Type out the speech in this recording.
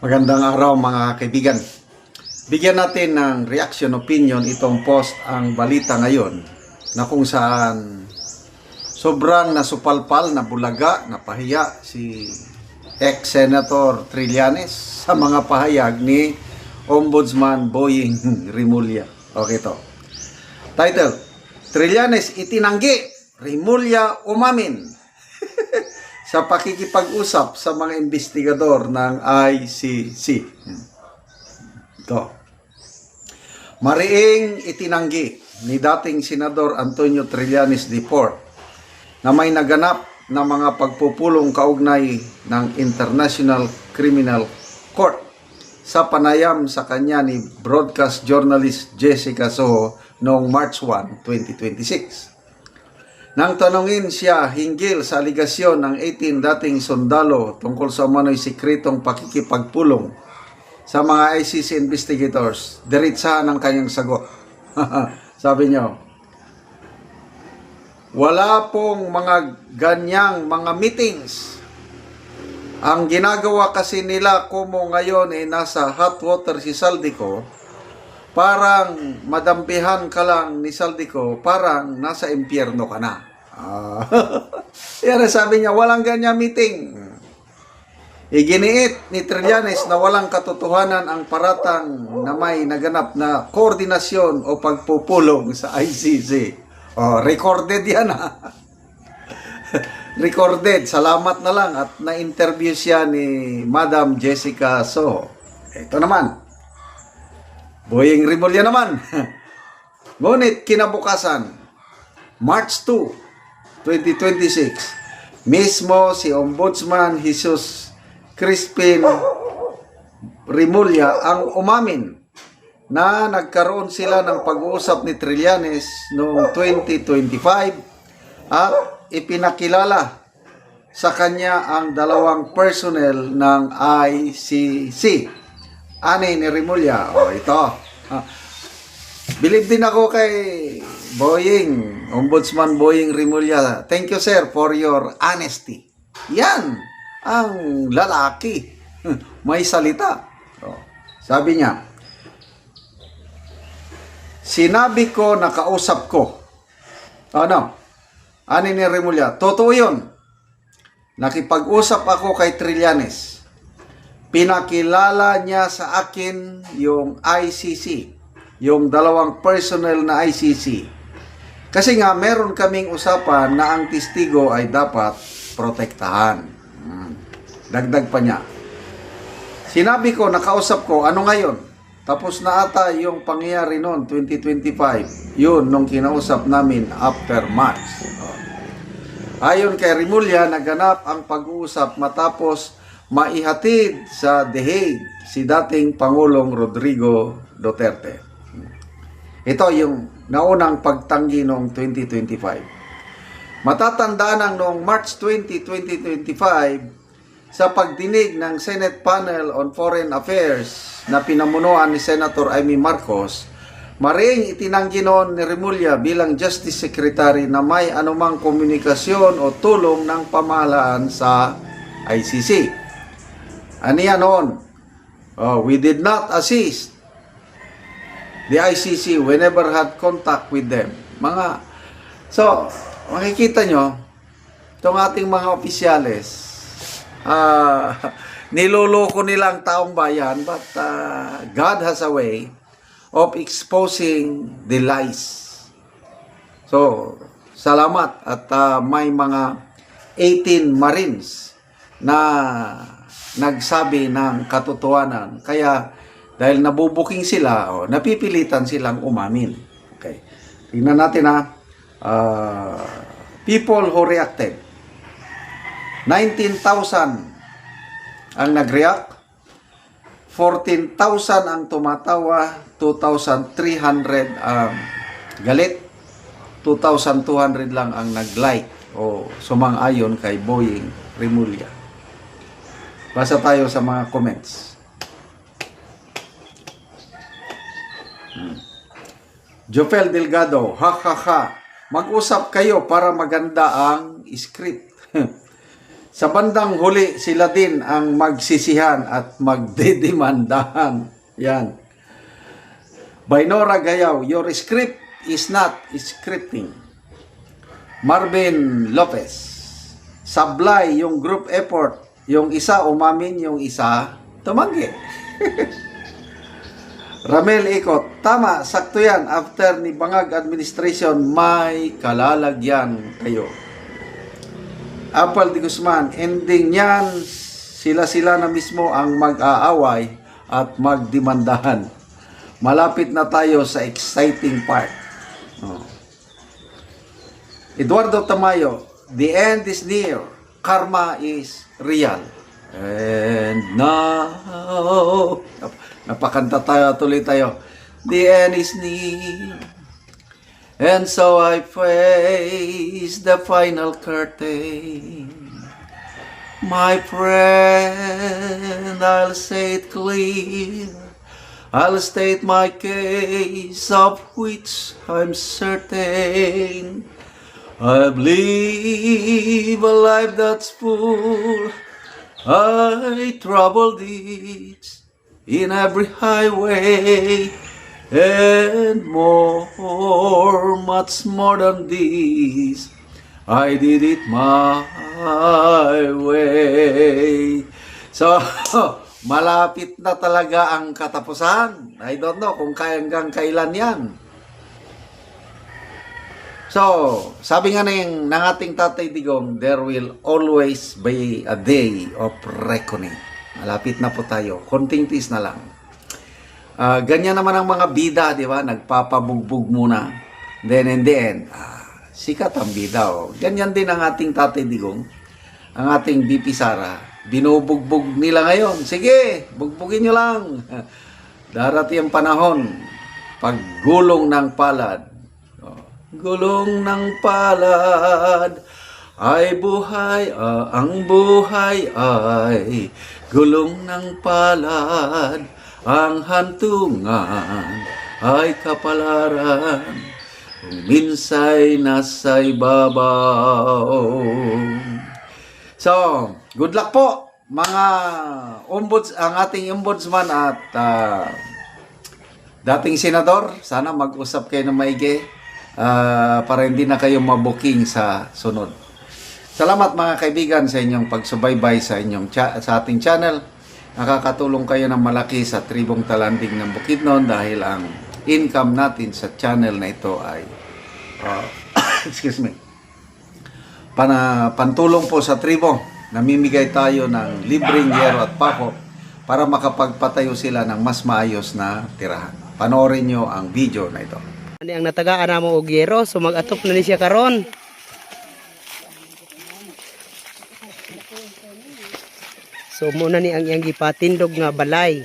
Magandang araw mga kaibigan. Bigyan natin ng reaction opinion itong post ang balita ngayon na kung saan sobrang nasupalpal, nabulaga, napahiya si ex-Senator Trillanes sa mga pahayag ni Ombudsman Boying Rimulya. Okay to. Title, Trillanes itinanggi, Rimulya umamin sa pakikipag-usap sa mga investigador ng ICC. Ito. Mariing itinanggi ni dating Senador Antonio Trillanes IV na may naganap na mga pagpupulong kaugnay ng International Criminal Court sa panayam sa kanya ni broadcast journalist Jessica Soho noong March 1, 2026. Nang tanungin siya hinggil sa aligasyon ng 18 dating sundalo tungkol sa umano'y sikretong pakikipagpulong sa mga ICC investigators, diretsahan ang kanyang sagot. Sabi niyo, wala pong mga ganyang mga meetings. Ang ginagawa kasi nila kumo ngayon ay nasa hot water si Saldico, parang madampihan ka lang ni Saldico, parang nasa impyerno ka na. Yan sabi niya, walang ganyan meeting. Iginiit ni Trillanes na walang katotohanan ang paratang na may naganap na koordinasyon o pagpupulong sa ICC. Recorded yan Recorded. Salamat na lang at na-interview siya ni Madam Jessica Soho. Ito naman. Boying Rimulya naman. Ngunit kinabukasan, March 2, 2026, mismo si Ombudsman Jesus Crispin Rimulya ang umamin na nagkaroon sila ng pag-uusap ni Trillanes noong 2025 at ipinakilala sa kanya ang dalawang personnel ng ICC. Ani ni Rimulya. Ito. Believe din ako kay Ombudsman Boying Rimulya. Thank you, sir, for your honesty. Yan ang lalaki. May salita. Sabi niya, sinabi ko na kausap ko. Ani ni Rimulya, totoo yun. Nakipag-usap ako kay Trillanes. Pinakilala niya sa akin yung ICC, yung dalawang personnel na ICC. Kasi nga, meron kaming usapan na ang testigo ay dapat protektahan. Dagdag pa niya. Sinabi ko, nakausap ko, ano ngayon? Tapos na ata yung pangyayari noon, 2025. Yun, nung kinausap namin after March. Ayon kay Rimulya, naganap ang pag-uusap matapos maihatid sa The Hague si dating Pangulong Rodrigo Duterte. Ito yung naunang pagtanggi noong 2025. Matatandaan ang noong March 20, 2025 sa pagdinig ng Senate Panel on Foreign Affairs na pinamunuan ni Senator Amy Marcos, maring itinanggi noon ni Rimulya bilang Justice Secretary na may anumang komunikasyon o tulong ng pamahalaan sa ICC. Aniya noon, we did not assist the ICC whenever had contact with them. So, makikita nyo, itong ating mga opisyales, niloloko nilang taong bayan, but God has a way of exposing the lies. So, salamat at may mga 18 Marines na nagsabi ng katotohanan. Kaya, dahil nabubuking sila, napipilitan silang umamin. Okay. Tingnan natin people who reacted. 19,000 ang nag-react. 14,000 ang tumatawa. 2,300 ang galit. 2,200 lang ang nag-like o sumang-ayon kay Boying Rimulya. Basa tayo sa mga comments. Jofel Delgado, ha. Mag-usap kayo para maganda ang script. Sa bandang huli, sila din ang magsisihan at magdidemandahan. Yan. Baynora Gayaw, your script is not scripting. Marvin Lopez, sablay yung group effort. Yung isa umamin, yung isa tumanggi. Ramel Ikot, tama, sakto yan. After ni Bangag administration, may kalalagyan kayo. Apal de Guzman, ending yan, sila-sila na mismo ang mag-aaway at magdemandahan. Malapit na tayo sa exciting part. Oh. Eduardo Tamayo, the end is near. Karma is real. And now, napakanta tayo, tuloy tayo. The end is near. And so I face the final curtain. My friend, I'll say it clear. I'll state my case, of which I'm certain. I live a life that's full. I traveled it in every highway. And more, much more than this, I did it my way. So, malapit na talaga ang katapusan. I don't know kung hanggang kailan yan. So, sabi nga ng ating Tatay Digong, there will always be a day of reckoning. Malapit na po tayo. Konting tiis na lang. Ganyan naman ang mga bida, di ba? Nagpapabugbog muna. Then in the end, sikat ang bida. Oh. Ganyan din ang ating Tatay Digong, ang ating BP Sara. Binubugbog nila ngayon. Sige, bugbugin nyo lang. Darating ang panahon, paggulong ng palad. Oh. Gulong ng palad ay buhay, ang buhay ay gulong ng palad. Ang hantungan ay kapalaran, kung minsa'y nasa ibabaw. So, good luck po mga ang ating ombudsman at dating senador. Sana mag-usap kayo ng maigi para hindi na kayo mabuking sa sunod. Salamat mga kaibigan sa inyong pagsubaybay sa ating channel. Nakakatulong kayo ng malaki sa tribong Talanding ng Bukidnon dahil ang income natin sa channel na ito ay pantulong po sa tribo. Namimigay tayo ng libreng yero at pako para makapagpatayo sila ng mas maayos na tirahan. Panoorin nyo ang video na ito. Ani ang natagaan namo og yero, so mag-atop na ni siya karon. So muna ni ang iyang gipatindog nga balay.